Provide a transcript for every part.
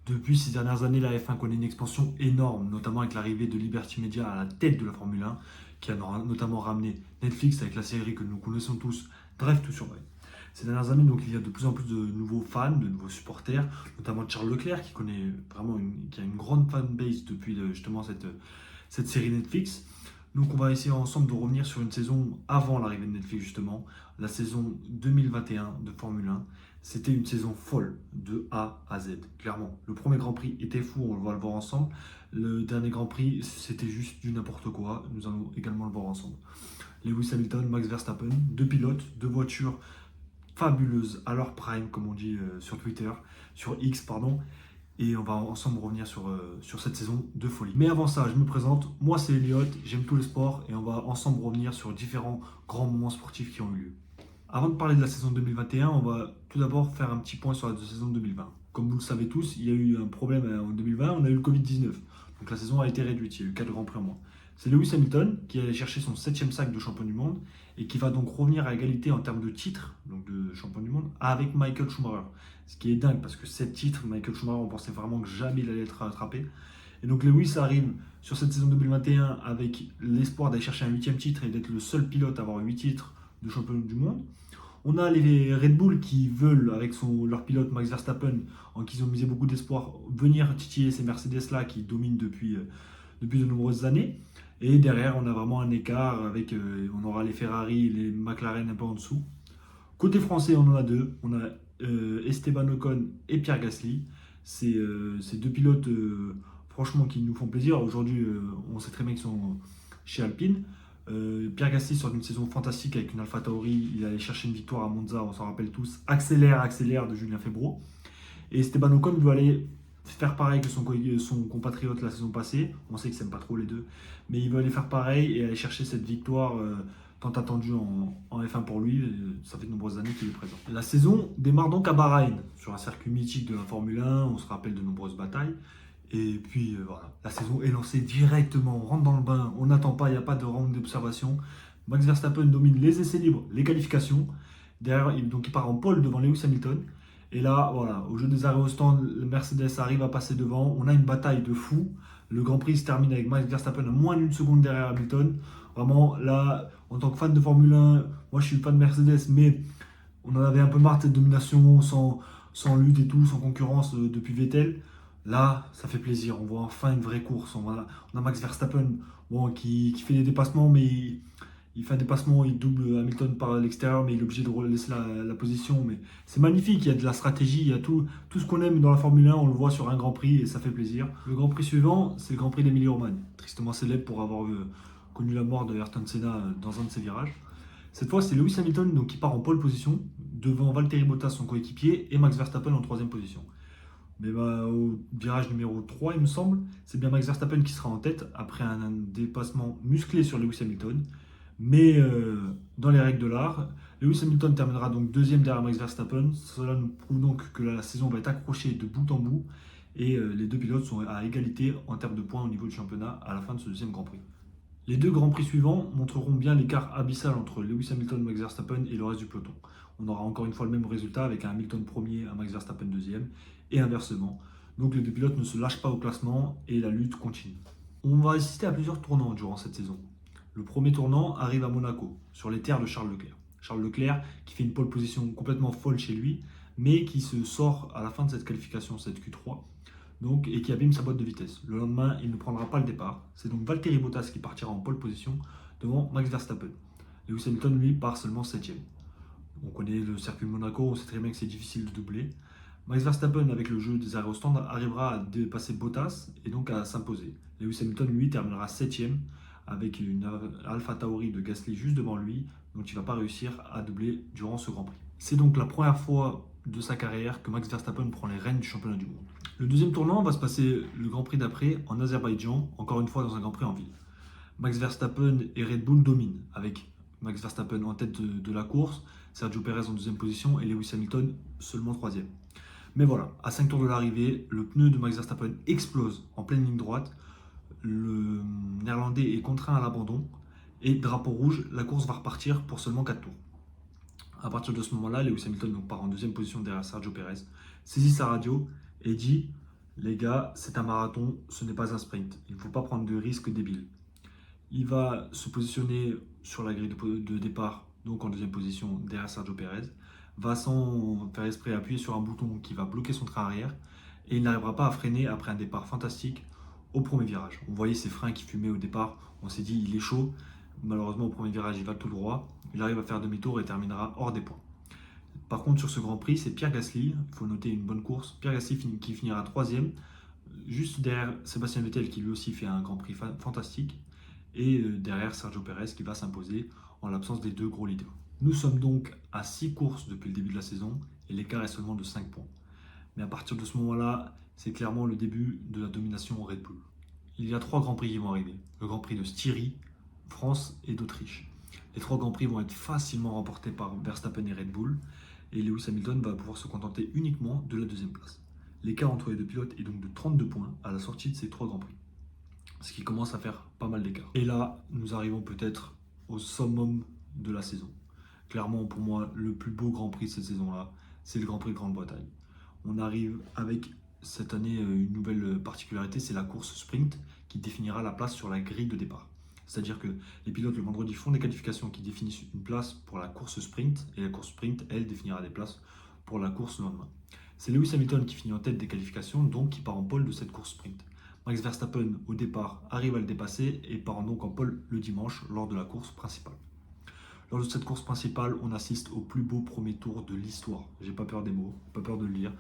Depuis ces dernières années, la F1 connaît une expansion énorme, notamment avec l'arrivée de Liberty Media à la tête de la Formule 1, qui a notamment ramené Netflix avec la série que nous connaissons tous, Drive to Survive. Ces dernières années, donc, il y a de plus en plus de nouveaux fans, de nouveaux supporters, notamment Charles Leclerc, qui connaît vraiment qui a une grande fanbase depuis justement cette série Netflix. Donc on va essayer ensemble de revenir sur une saison avant l'arrivée de Netflix justement, la saison 2021 de Formule 1. C'était une saison folle de A à Z, clairement. Le premier Grand Prix était fou, on va le voir ensemble. Le dernier Grand Prix, c'était juste du n'importe quoi, nous allons également le voir ensemble. Lewis Hamilton, Max Verstappen, deux pilotes, deux voitures fabuleuses à leur prime, comme on dit sur Twitter, sur X, pardon. Et on va ensemble revenir sur cette saison de folie. Mais avant ça, je me présente. Moi, c'est Elliot, j'aime tous les sports et on va ensemble revenir sur différents grands moments sportifs qui ont eu lieu. Avant de parler de la saison 2021, on va tout d'abord faire un petit point sur la saison 2020. Comme vous le savez tous, il y a eu un problème en 2020, on a eu le Covid-19. Donc la saison a été réduite, il y a eu 4 grands prix en moins. C'est Lewis Hamilton qui allait chercher son 7e sac de champion du monde et qui va donc revenir à égalité en termes de titres, donc de champion du monde, avec Michael Schumacher. Ce qui est dingue parce que 7 titres, Michael Schumacher, on pensait vraiment que jamais il allait être rattrapé. Et donc Lewis arrive sur cette saison 2021 avec l'espoir d'aller chercher un 8e titre et d'être le seul pilote à avoir 8 titres de champion du monde. On a les Red Bull qui veulent, avec leur pilote Max Verstappen, en qui ils ont misé beaucoup d'espoir, venir titiller ces Mercedes-là qui dominent depuis de nombreuses années. Et derrière, on a vraiment un écart avec, on aura les Ferrari et les McLaren un peu en dessous. Côté français, on en a deux. On a Esteban Ocon et Pierre Gasly. C'est ces deux pilotes, franchement, qui nous font plaisir. Aujourd'hui, on sait très bien qu'ils sont chez Alpine. Pierre Gasly sort d'une saison fantastique avec une Alpha Tauri. Il allait chercher une victoire à Monza, on s'en rappelle tous. Accélère, accélère de Julien Febvre. Et Esteban Ocon veut aller faire pareil que son compatriote la saison passée. On sait que c'est pas trop les deux. Mais il veut aller faire pareil et aller chercher cette victoire tant attendue en F1 pour lui. Ça fait de nombreuses années qu'il est présent. La saison démarre donc à Bahreïn, sur un circuit mythique de la Formule 1. On se rappelle de nombreuses batailles. Et puis voilà, la saison est lancée directement, on rentre dans le bain, on n'attend pas, il n'y a pas de round d'observation. Max Verstappen domine les essais libres, les qualifications. Derrière, il part en pole devant Lewis Hamilton. Et là, voilà, au jeu des arrêts au stand, le Mercedes arrive à passer devant. On a une bataille de fou. Le Grand Prix se termine avec Max Verstappen à moins d'une seconde derrière Hamilton. Vraiment, là, en tant que fan de Formule 1, moi je suis fan de Mercedes, mais on en avait un peu marre de cette domination sans lutte et tout, sans concurrence depuis Vettel. Là, ça fait plaisir. On voit enfin une vraie course. On a Max Verstappen bon, qui fait des dépassements, mais il fait un dépassement, il double Hamilton par l'extérieur, mais il est obligé de laisser la position. Mais c'est magnifique, il y a de la stratégie, il y a tout ce qu'on aime dans la Formule 1, on le voit sur un Grand Prix et ça fait plaisir. Le Grand Prix suivant, c'est le Grand Prix d'Emilia-Romagna, tristement célèbre pour avoir connu la mort de Ayrton Senna dans un de ses virages. Cette fois, c'est Lewis Hamilton donc, qui part en pole position, devant Valtteri Bottas, son coéquipier, et Max Verstappen en 3e position. Mais au virage numéro 3, il me semble, c'est bien Max Verstappen qui sera en tête après un dépassement musclé sur Lewis Hamilton. Mais dans les règles de l'art, Lewis Hamilton terminera donc 2e derrière Max Verstappen. Cela nous prouve donc que la saison va être accrochée de bout en bout. Et les deux pilotes sont à égalité en termes de points au niveau du championnat à la fin de ce 2e Grand Prix. Les deux Grands Prix suivants montreront bien l'écart abyssal entre Lewis Hamilton, Max Verstappen et le reste du peloton. On aura encore une fois le même résultat avec un Hamilton premier, un Max Verstappen 2e et inversement. Donc les deux pilotes ne se lâchent pas au classement et la lutte continue. On va assister à plusieurs tournants durant cette saison. Le premier tournant arrive à Monaco, sur les terres de Charles Leclerc. Charles Leclerc qui fait une pole position complètement folle chez lui, mais qui se sort à la fin de cette qualification, cette Q3, donc, et qui abîme sa boîte de vitesse. Le lendemain, il ne prendra pas le départ. C'est donc Valtteri Bottas qui partira en pole position devant Max Verstappen. Lewis Hamilton, lui, part seulement 7e. On connaît le circuit de Monaco, on sait très bien que c'est difficile de doubler. Max Verstappen, avec le jeu des arrêts au stand, arrivera à dépasser Bottas et donc à s'imposer. Lewis Hamilton, lui, terminera 7e avec une Alpha Tauri de Gasly juste devant lui, donc il ne va pas réussir à doubler durant ce Grand Prix. C'est donc la première fois de sa carrière que Max Verstappen prend les rênes du championnat du monde. Le deuxième tournant va se passer le Grand Prix d'après en Azerbaïdjan, encore une fois dans un Grand Prix en ville. Max Verstappen et Red Bull dominent, avec Max Verstappen en tête de la course, Sergio Perez en 2e position et Lewis Hamilton seulement 3e. Mais voilà, à 5 tours de l'arrivée, le pneu de Max Verstappen explose en pleine ligne droite. Le néerlandais est contraint à l'abandon et drapeau rouge, la course va repartir pour seulement 4 tours. À partir de ce moment-là, Lewis Hamilton part en 2e position derrière Sergio Perez, saisit sa radio et dit Les gars, c'est un marathon, ce n'est pas un sprint. Il ne faut pas prendre de risques débiles. Il va se positionner sur la grille de départ, donc en deuxième position derrière Sergio Perez, va sans faire esprit appuyer sur un bouton qui va bloquer son train arrière et il n'arrivera pas à freiner après un départ fantastique au premier virage. On voyait ses freins qui fumaient au départ, on s'est dit il est chaud, malheureusement au premier virage il va tout droit, il arrive à faire demi-tour et terminera hors des points. Par contre sur ce Grand Prix c'est Pierre Gasly, il faut noter une bonne course, Pierre Gasly qui finira troisième, juste derrière Sébastien Vettel qui lui aussi fait un Grand Prix fantastique et derrière Sergio Perez qui va s'imposer en l'absence des deux gros leaders. Nous sommes donc à 6 courses depuis le début de la saison et l'écart est seulement de 5 points. Mais à partir de ce moment-là, c'est clairement le début de la domination Red Bull. Il y a 3 Grands Prix qui vont arriver. Le Grand Prix de Styrie, France et d'Autriche. Les 3 Grands Prix vont être facilement remportés par Verstappen et Red Bull et Lewis Hamilton va pouvoir se contenter uniquement de la deuxième place. L'écart entre les deux pilotes est donc de 32 points à la sortie de ces 3 Grands Prix, ce qui commence à faire pas mal d'écart. Et là, nous arrivons peut-être au summum de la saison. Clairement, pour moi, le plus beau Grand Prix de cette saison-là, c'est le Grand Prix de Grande-Bretagne. On arrive avec cette année une nouvelle particularité, c'est la course sprint qui définira la place sur la grille de départ. C'est-à-dire que les pilotes le vendredi font des qualifications qui définissent une place pour la course sprint et la course sprint, elle, définira des places pour la course le lendemain. C'est Lewis Hamilton qui finit en tête des qualifications, donc qui part en pole de cette course sprint. Max Verstappen, au départ, arrive à le dépasser et part donc en pole le dimanche lors de la course principale. Lors de cette course principale, on assiste au plus beau premier tour de l'histoire. J'ai pas peur des mots, pas peur de le lire.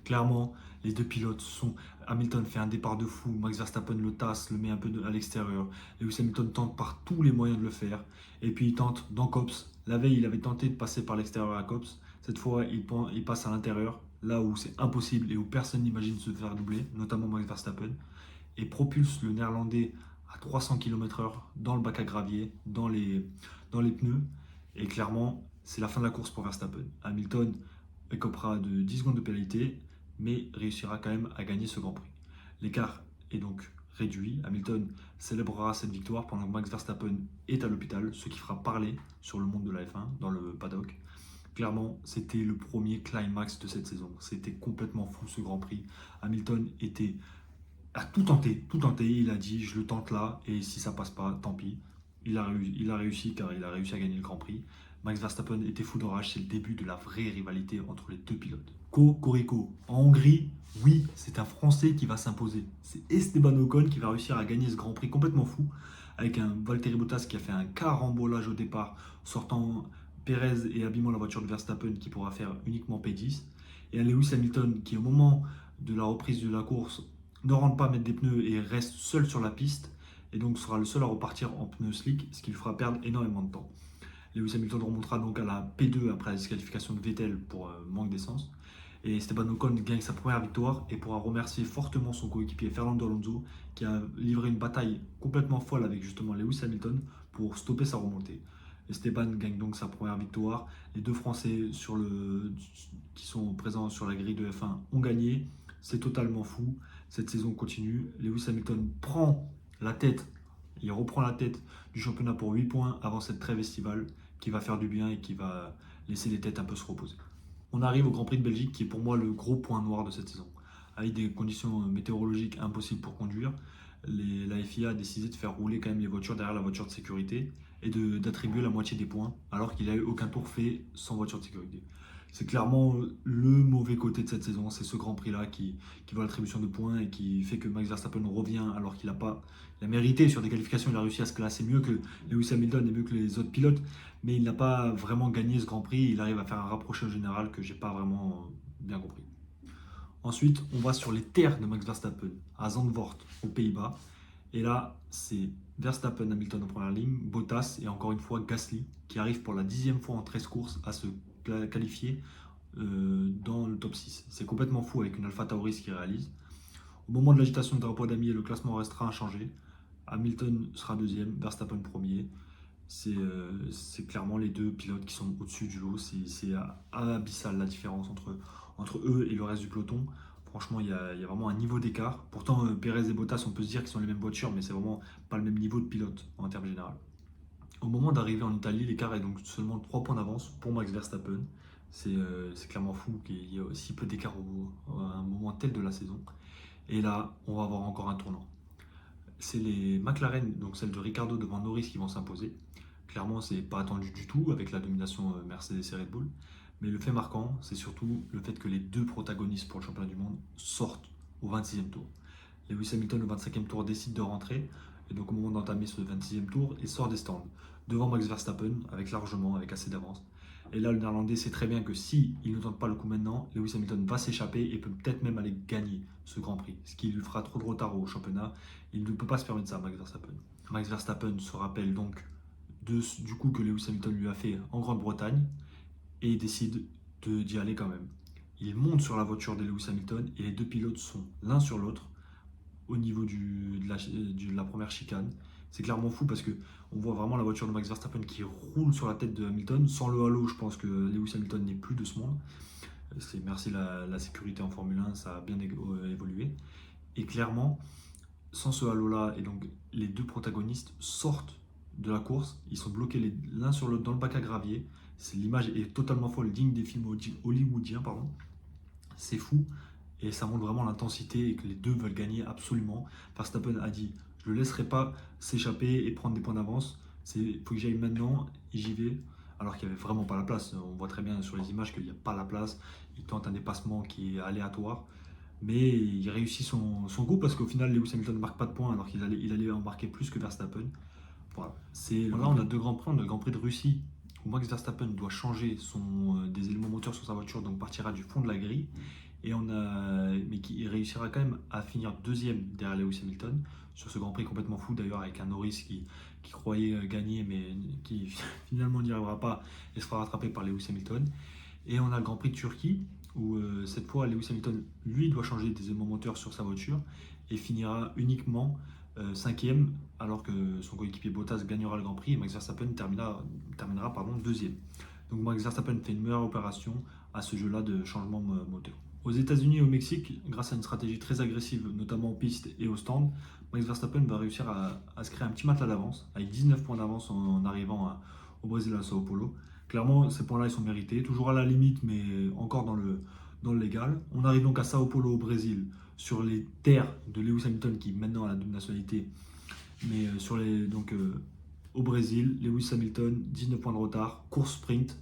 Clairement, les deux pilotes sont. Hamilton fait un départ de fou, Max Verstappen le tasse, le met un peu à l'extérieur. Lewis Hamilton tente par tous les moyens de le faire. Et puis il tente dans Copse. La veille, il avait tenté de passer par l'extérieur à Copse. Cette fois, il passe à l'intérieur, là où c'est impossible et où personne n'imagine se faire doubler, notamment Max Verstappen, et propulse le néerlandais à 300 km/h dans le bac à gravier, dans les pneus. Et clairement, c'est la fin de la course pour Verstappen. Hamilton écopera de 10 secondes de pénalité, mais réussira quand même à gagner ce Grand Prix. L'écart est donc réduit. Hamilton célébrera cette victoire pendant que Max Verstappen est à l'hôpital, ce qui fera parler sur le monde de la F1 dans le paddock. Clairement, c'était le premier climax de cette saison. C'était complètement fou ce Grand Prix. Hamilton a tout tenté, tout tenté. Il a dit je le tente là et si ça passe pas, tant pis. Il a réussi car il a réussi à gagner le Grand Prix. Max Verstappen était fou de rage, c'est le début de la vraie rivalité entre les deux pilotes. Cocorico, en Hongrie, oui, c'est un Français qui va s'imposer. C'est Esteban Ocon qui va réussir à gagner ce Grand Prix complètement fou, avec un Valtteri Bottas qui a fait un carambolage au départ, sortant Perez et abîmant la voiture de Verstappen qui pourra faire uniquement P10. Et un Lewis Hamilton qui, au moment de la reprise de la course, ne rentre pas mettre des pneus et reste seul sur la piste et donc sera le seul à repartir en pneus slick, ce qui lui fera perdre énormément de temps. Lewis Hamilton remontera donc à la P2 après la disqualification de Vettel pour manque d'essence. Et Esteban Ocon gagne sa première victoire et pourra remercier fortement son coéquipier Fernando Alonso qui a livré une bataille complètement folle avec justement Lewis Hamilton pour stopper sa remontée. Esteban gagne donc sa première victoire. Les deux Français qui sont présents sur la grille de F1 ont gagné. C'est totalement fou. Cette saison continue. Lewis Hamilton prend la tête, il reprend la tête du championnat pour 8 points avant cette trêve estivale qui va faire du bien et qui va laisser les têtes un peu se reposer. On arrive au Grand Prix de Belgique qui est pour moi le gros point noir de cette saison. Avec des conditions météorologiques impossibles pour conduire, la FIA a décidé de faire rouler quand même les voitures derrière la voiture de sécurité et d'attribuer la moitié des points alors qu'il n'a eu aucun tour fait sans voiture de sécurité. C'est clairement le mauvais côté de cette saison, c'est ce Grand Prix-là qui vaut l'attribution de points et qui fait que Max Verstappen revient alors qu'il a mérité sur des qualifications, il a réussi à se classer mieux que Lewis Hamilton et mieux que les autres pilotes, mais il n'a pas vraiment gagné ce Grand Prix, il arrive à faire un rapproché au général que j'ai pas vraiment bien compris. Ensuite, on va sur les terres de Max Verstappen, à Zandvoort, aux Pays-Bas. Et là, c'est Verstappen, Hamilton en première ligne, Bottas et encore une fois Gasly, qui arrive pour la 10e fois en 13 courses à se qualifier dans le top 6. C'est complètement fou avec une Alpha Tauri qui réalise. Au moment de l'agitation de drapeau damier, le classement restera inchangé. Hamilton sera deuxième, Verstappen premier. C'est clairement les deux pilotes qui sont au-dessus du lot. C'est abyssal la différence entre eux et le reste du peloton. Franchement, il y a vraiment un niveau d'écart. Pourtant, Perez et Bottas, on peut se dire qu'ils sont les mêmes voitures, mais c'est vraiment pas le même niveau de pilote en termes général. Au moment d'arriver en Italie, l'écart est donc seulement 3 points d'avance pour Max Verstappen. C'est clairement fou qu'il y ait aussi peu d'écart à un moment tel de la saison. Et là, on va avoir encore un tournant. C'est les McLaren, donc celle de Ricardo devant Norris, qui vont s'imposer. Clairement, c'est pas attendu du tout avec la domination Mercedes et Red Bull. Mais le fait marquant, c'est surtout le fait que les deux protagonistes pour le championnat du monde sortent au 26e tour. Lewis Hamilton, au 25e tour, décide de rentrer, et donc au moment d'entamer ce 26e tour, il sort des stands, devant Max Verstappen, avec largement, avec assez d'avance. Et là, le Néerlandais sait très bien que si il ne tente pas le coup maintenant, Lewis Hamilton va s'échapper et peut peut-être même aller gagner ce Grand Prix, ce qui lui fera trop de retard au championnat. Il ne peut pas se permettre ça, Max Verstappen. Max Verstappen se rappelle donc du coup que Lewis Hamilton lui a fait en Grande-Bretagne et décide d'y aller quand même. Il monte sur la voiture de Lewis Hamilton et les deux pilotes sont l'un sur l'autre au niveau de la première chicane. C'est clairement fou parce que on voit vraiment la voiture de Max Verstappen qui roule sur la tête de Hamilton. Sans le halo, je pense que Lewis Hamilton n'est plus de ce monde. C'est merci la sécurité en Formule 1, ça a bien évolué. Et clairement, sans ce halo-là, et donc les deux protagonistes sortent de la course, ils sont bloqués l'un sur l'autre dans le bac à gravier. L'image est totalement folle, digne des films hollywoodiens, pardon. C'est fou et ça montre vraiment l'intensité et que les deux veulent gagner absolument. Verstappen a dit je ne le laisserai pas s'échapper et prendre des points d'avance. Il faut que j'aille maintenant et j'y vais. Alors qu'il n'y avait vraiment pas la place. On voit très bien sur les images qu'il n'y a pas la place. Il tente un dépassement qui est aléatoire. Mais il réussit son coup parce qu'au final, Lewis Hamilton ne marque pas de points alors qu'il allait en marquer plus que Verstappen. Voilà. Là, on a deux grands prix. On a le Grand Prix de Russie où Max Verstappen doit changer des éléments moteurs sur sa voiture, donc partira du fond de la grille. Mais qui réussira quand même à finir deuxième derrière Lewis Hamilton sur ce Grand Prix complètement fou d'ailleurs avec un Norris qui croyait gagner mais qui finalement n'y arrivera pas et se fera rattraper par Lewis Hamilton. Et on a le Grand Prix de Turquie où cette fois Lewis Hamilton lui doit changer des éléments moteurs sur sa voiture et finira uniquement cinquième alors que son coéquipier Bottas gagnera le Grand Prix et Max Verstappen terminera deuxième. Donc Max Verstappen fait une meilleure opération à ce jeu-là de changement moteur. Aux États-Unis et au Mexique, grâce à une stratégie très agressive, notamment en piste et au stand, Max Verstappen va réussir à se créer un petit matelas d'avance, avec 19 points d'avance en arrivant au Brésil à Sao Paulo. Clairement, ces points-là, ils sont mérités, toujours à la limite, mais encore dans le légal. On arrive donc à Sao Paulo au Brésil, sur les terres de Lewis Hamilton, qui maintenant a la double nationalité, mais au Brésil, Lewis Hamilton, 19 points de retard, course sprint,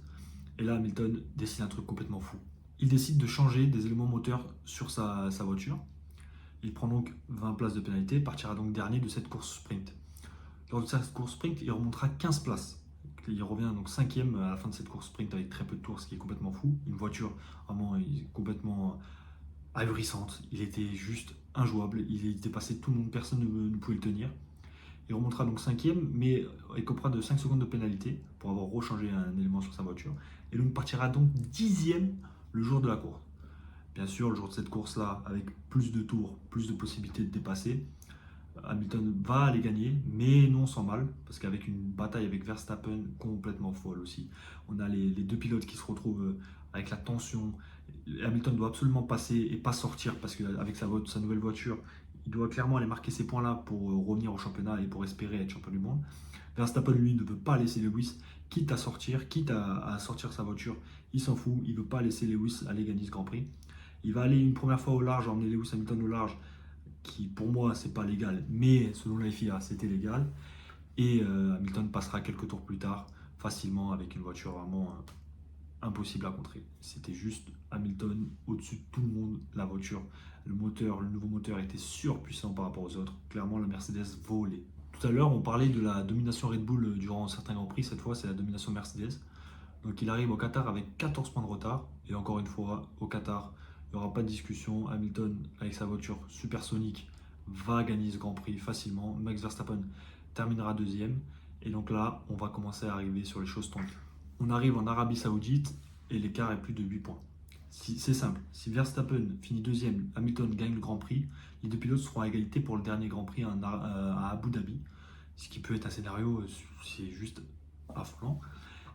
et là Hamilton décide un truc complètement fou. Il décide de changer des éléments moteurs sur sa voiture. Il prend donc 20 places de pénalité, partira donc dernier de cette course sprint. Lors de cette course sprint, il remontera 15 places. Il revient donc cinquième à la fin de cette course sprint avec très peu de tours, ce qui est complètement fou. Une voiture vraiment complètement ahurissante. Il était juste injouable. Il dépassait tout le monde, personne ne pouvait le tenir. Il remontera donc cinquième, mais écopera de 5 secondes de pénalité pour avoir rechangé un élément sur sa voiture. Et donc partira donc dixième le jour de la course. Bien sûr, le jour de cette course-là, avec plus de tours, plus de possibilités de dépasser, Hamilton va aller gagner, mais non sans mal, parce qu'avec une bataille avec Verstappen complètement folle aussi. On a les deux pilotes qui se retrouvent avec la tension. Hamilton doit absolument passer et pas sortir, parce qu'avec sa nouvelle voiture, il doit clairement aller marquer ces points-là pour revenir au championnat et pour espérer être champion du monde. Verstappen, lui, ne veut pas laisser Lewis, quitte à sortir sa voiture, il s'en fout, il ne veut pas laisser Lewis aller gagner ce Grand Prix. Il va aller une première fois au large, emmener Lewis Hamilton au large, qui pour moi c'est pas légal, mais selon la FIA c'était légal. Et Hamilton passera quelques tours plus tard, facilement, avec une voiture vraiment impossible à contrer. C'était juste Hamilton au-dessus de tout le monde, la voiture. Le nouveau moteur était surpuissant par rapport aux autres. Clairement, la Mercedes volait. Tout à l'heure, on parlait de la domination Red Bull durant certains Grands Prix. Cette fois, c'est la domination Mercedes. Donc, il arrive au Qatar avec 14 points de retard. Et encore une fois, au Qatar, il n'y aura pas de discussion. Hamilton, avec sa voiture supersonique, va gagner ce Grand Prix facilement. Max Verstappen terminera deuxième. Et donc là, on va commencer à arriver sur les choses tendues. On arrive en Arabie Saoudite et l'écart est plus de 8 points. C'est simple, si Verstappen finit deuxième, Hamilton gagne le Grand Prix, les deux pilotes seront à égalité pour le dernier Grand Prix à Abu Dhabi. Ce qui peut être un scénario, c'est juste affolant.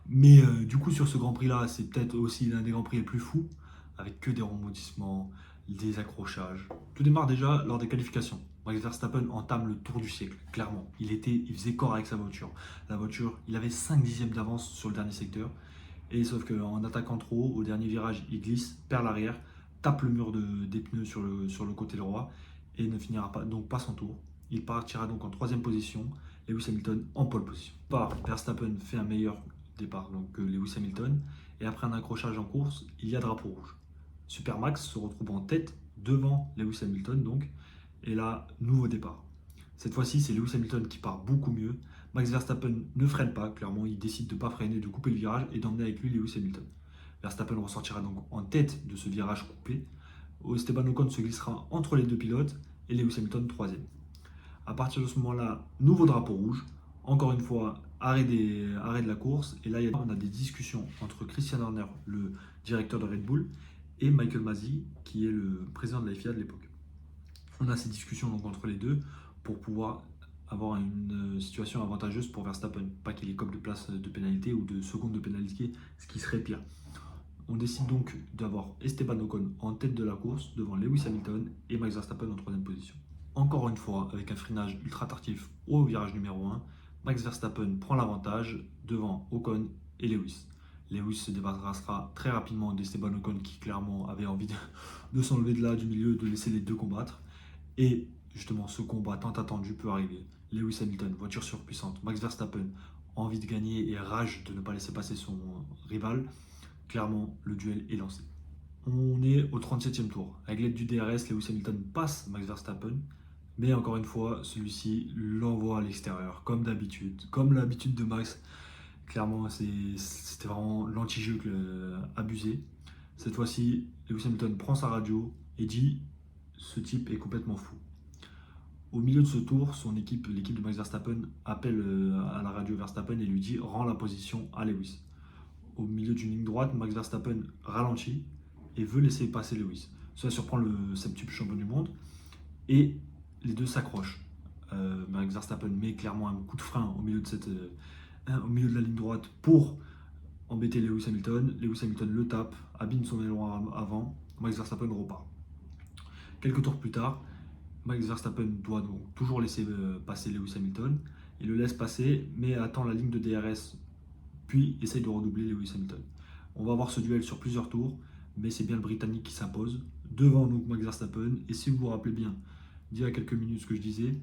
Mais du coup, sur ce Grand Prix-là, c'est peut-être aussi l'un des Grands Prix les plus fous, avec que des rebondissements, des accrochages. Tout démarre déjà lors des qualifications. Max Verstappen entame le tour du siècle, clairement. Il faisait corps avec sa voiture. La voiture, il avait 5 dixièmes d'avance sur le dernier secteur. Et sauf qu'en attaquant trop, au dernier virage, il glisse, perd l'arrière, tape le mur des pneus sur le côté droit et ne finira donc pas son tour. Il partira donc en troisième position, Lewis Hamilton en pole position. Verstappen fait un meilleur départ donc, que Lewis Hamilton, et après un accrochage en course, il y a drapeau rouge. Supermax se retrouve en tête devant Lewis Hamilton donc, et là, nouveau départ. Cette fois-ci, c'est Lewis Hamilton qui part beaucoup mieux. Max Verstappen ne freine pas, clairement, il décide de ne pas freiner, de couper le virage et d'emmener avec lui Lewis Hamilton. Verstappen ressortira donc en tête de ce virage coupé. Esteban Ocon se glissera entre les deux pilotes et Lewis Hamilton troisième. À partir de ce moment-là, nouveau drapeau rouge. Encore une fois, arrêt de la course. Et là, on a des discussions entre Christian Horner, le directeur de Red Bull, et Michael Masi, qui est le président de la FIA de l'époque. On a ces discussions donc entre les deux pour pouvoir avoir une situation avantageuse pour Verstappen. Pas qu'il écope de place de pénalité ou de seconde de pénalité, ce qui serait pire. On décide donc d'avoir Esteban Ocon en tête de la course devant Lewis Hamilton et Max Verstappen en troisième position. Encore une fois, avec un freinage ultra tardif au virage numéro 1, Max Verstappen prend l'avantage devant Ocon et Lewis. Lewis se débarrassera très rapidement d'Esteban Ocon qui clairement avait envie de s'enlever de là du milieu, de laisser les deux combattre. Et justement, ce combat tant attendu peut arriver. Lewis Hamilton, voiture surpuissante, Max Verstappen, envie de gagner et rage de ne pas laisser passer son rival. Clairement, le duel est lancé. On est au 37e tour. Avec l'aide du DRS, Lewis Hamilton passe Max Verstappen. Mais encore une fois, celui-ci l'envoie à l'extérieur, comme d'habitude. Comme l'habitude de Max. Clairement, c'était vraiment l'anti-jeu abusé. Cette fois-ci, Lewis Hamilton prend sa radio et dit « Ce type est complètement fou ». Au milieu de ce tour, l'équipe de Max Verstappen appelle à la radio Verstappen et lui dit « Rends la position à Lewis ». Au milieu d'une ligne droite, Max Verstappen ralentit et veut laisser passer Lewis. Cela surprend le septuple champion du monde et les deux s'accrochent. Max Verstappen met clairement un coup de frein au milieu de la ligne droite pour embêter Lewis Hamilton. Lewis Hamilton le tape, abîme son aileron avant. Max Verstappen repart. Quelques tours plus tard, Max Verstappen doit donc toujours laisser passer Lewis Hamilton. Il le laisse passer, mais attend la ligne de DRS, puis essaye de redoubler Lewis Hamilton. On va avoir ce duel sur plusieurs tours, mais c'est bien le Britannique qui s'impose devant donc Max Verstappen. Et si vous vous rappelez bien, d'il y a quelques minutes ce que je disais,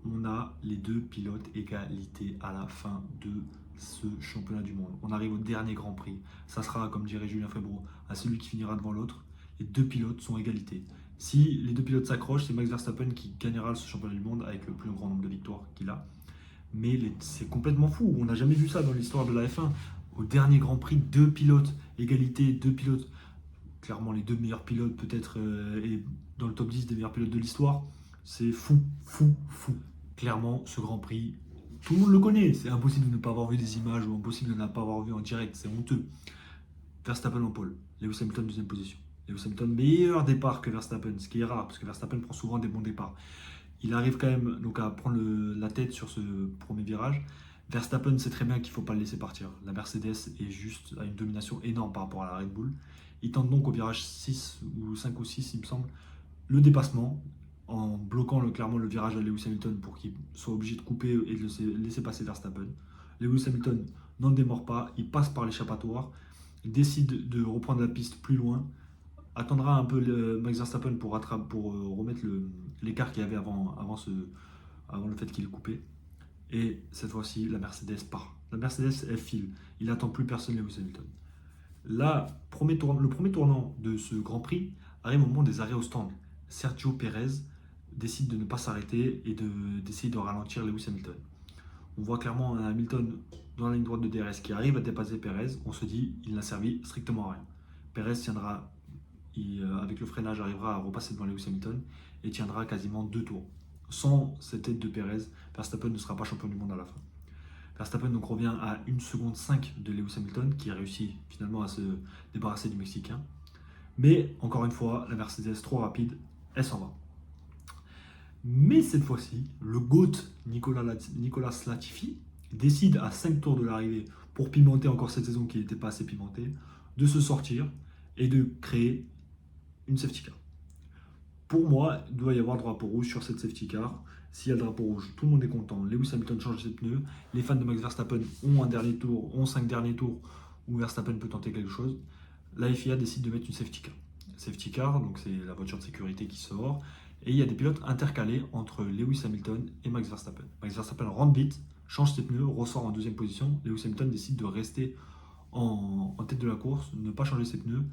on a les deux pilotes égalité à la fin de ce championnat du monde. On arrive au dernier Grand Prix. Ça sera, comme dirait Julien Febvre, à celui qui finira devant l'autre. Les deux pilotes sont égalité. Si les deux pilotes s'accrochent, c'est Max Verstappen qui gagnera ce championnat du monde avec le plus grand nombre de victoires qu'il a. Mais c'est complètement fou. On n'a jamais vu ça dans l'histoire de la F1. Au dernier Grand Prix, deux pilotes, égalité, deux pilotes. Clairement, les deux meilleurs pilotes, peut-être, et dans le top 10 des meilleurs pilotes de l'histoire. C'est fou, fou, fou. Clairement, ce Grand Prix, tout le monde le connaît. C'est impossible de ne pas avoir vu des images ou impossible de ne pas avoir vu en direct. C'est honteux. Verstappen en pole. Lewis Hamilton, deuxième position. Lewis Hamilton, meilleur départ que Verstappen, ce qui est rare, parce que Verstappen prend souvent des bons départs. Il arrive quand même donc, à prendre la tête sur ce premier virage. Verstappen sait très bien qu'il ne faut pas le laisser partir. La Mercedes est juste à une domination énorme par rapport à la Red Bull. Il tente donc au virage 6 ou 5 ou 6, il me semble, le dépassement en bloquant clairement le virage à Lewis Hamilton pour qu'il soit obligé de couper et de laisser passer Verstappen. Lewis Hamilton n'en démord pas, il passe par l'échappatoire, il décide de reprendre la piste plus loin, attendra un peu Max Verstappen pour remettre l'écart qu'il y avait avant le fait qu'il est coupé. Et cette fois-ci, la Mercedes part. La Mercedes, elle file. Il n'attend plus personne, Lewis Hamilton. Là, le premier tournant de ce Grand Prix arrive au moment des arrêts au stand. Sergio Pérez décide de ne pas s'arrêter et d'essayer de ralentir Lewis Hamilton. On voit clairement un Hamilton dans la ligne droite de DRS qui arrive à dépasser Pérez. On se dit, il n'a servi strictement à rien. Pérez tiendra, avec le freinage, arrivera à repasser devant Lewis Hamilton et tiendra quasiment 2 tours. Sans cette aide de Pérez, Verstappen ne sera pas champion du monde à la fin. Verstappen donc revient à 1 seconde 5 de Lewis Hamilton qui a réussi finalement à se débarrasser du Mexicain. Mais encore une fois, la Mercedes trop rapide, elle s'en va. Mais cette fois-ci, le GOAT Nicolas Latifi décide à 5 tours de l'arrivée, pour pimenter encore cette saison qui n'était pas assez pimentée, de se sortir et de créer une safety car. Pour moi, il doit y avoir drapeau rouge sur cette safety car. S'il y a le drapeau rouge, tout le monde est content. Lewis Hamilton change ses pneus. Les fans de Max Verstappen ont 5 derniers tours où Verstappen peut tenter quelque chose. La FIA décide de mettre une safety car. Safety car, donc c'est la voiture de sécurité qui sort Et il y a des pilotes intercalés entre Lewis Hamilton et Max Verstappen. Max Verstappen rentre vite, change ses pneus, ressort en deuxième position. Lewis Hamilton décide de rester en tête de la course, ne pas changer ses pneus,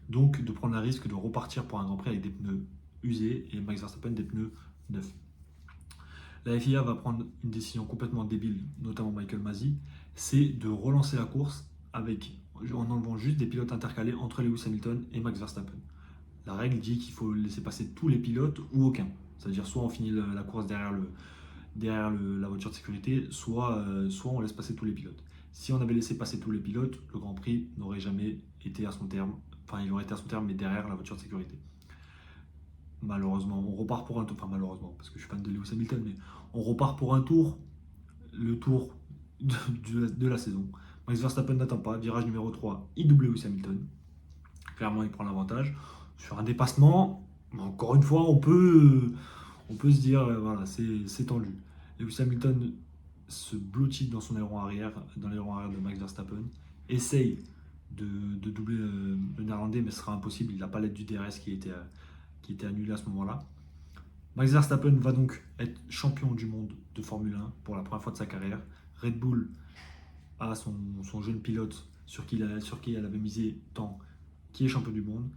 donc de prendre le risque de repartir pour un Grand Prix avec des pneus usés et Max Verstappen des pneus neufs. La FIA va prendre une décision complètement débile, notamment Michael Masi, c'est de relancer la course en enlevant juste des pilotes intercalés entre Lewis Hamilton et Max Verstappen. La règle dit qu'il faut laisser passer tous les pilotes ou aucun. C'est-à-dire soit on finit la course derrière la voiture de sécurité, soit on laisse passer tous les pilotes. Si on avait laissé passer tous les pilotes, le Grand Prix n'aurait jamais été à son terme. Enfin, il aurait été à son terme, mais derrière la voiture de sécurité. Malheureusement, on repart pour un tour. Enfin, malheureusement, parce que je suis fan de Lewis Hamilton, mais on repart pour un tour, le tour de la saison. Max Verstappen n'attend pas, virage numéro 3, il double Lewis Hamilton. Clairement, il prend l'avantage. Sur un dépassement, encore une fois, on peut se dire, voilà, c'est tendu. Lewis Hamilton se blottit dans son aileron arrière, dans l'aileron arrière de Max Verstappen, essaye de doubler le néerlandais, mais ce sera impossible. Il n'a pas l'aide du DRS qui était annulé à ce moment-là. Max Verstappen va donc être champion du monde de Formule 1 pour la première fois de sa carrière. Red Bull a son jeune pilote sur qui elle avait misé tant, qui est champion du monde.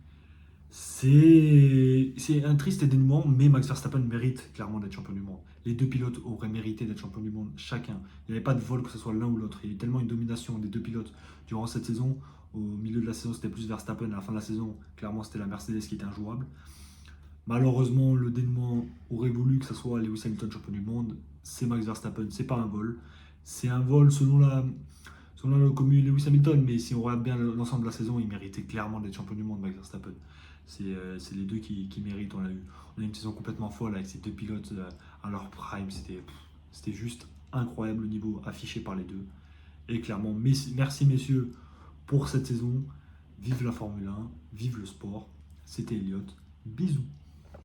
C'est un triste dénouement, mais Max Verstappen mérite clairement d'être champion du monde. Les deux pilotes auraient mérité d'être champion du monde chacun. Il n'y avait pas de vol que ce soit l'un ou l'autre. Il y a eu tellement une domination des deux pilotes durant cette saison. Au milieu de la saison, c'était plus Verstappen. À la fin de la saison, clairement, c'était la Mercedes qui était injouable. Malheureusement, le dénouement aurait voulu que ce soit Lewis Hamilton champion du monde. C'est Max Verstappen, c'est pas un vol. C'est un vol selon le commu Lewis Hamilton, mais si on regarde bien l'ensemble de la saison, il méritait clairement d'être champion du monde, Max Verstappen. C'est les deux qui méritent. On a eu une saison complètement folle avec ces deux pilotes à leur prime. C'était juste incroyable le niveau affiché par les deux. Et clairement, merci messieurs pour cette saison. Vive la Formule 1, vive le sport. C'était Elliott. Bisous.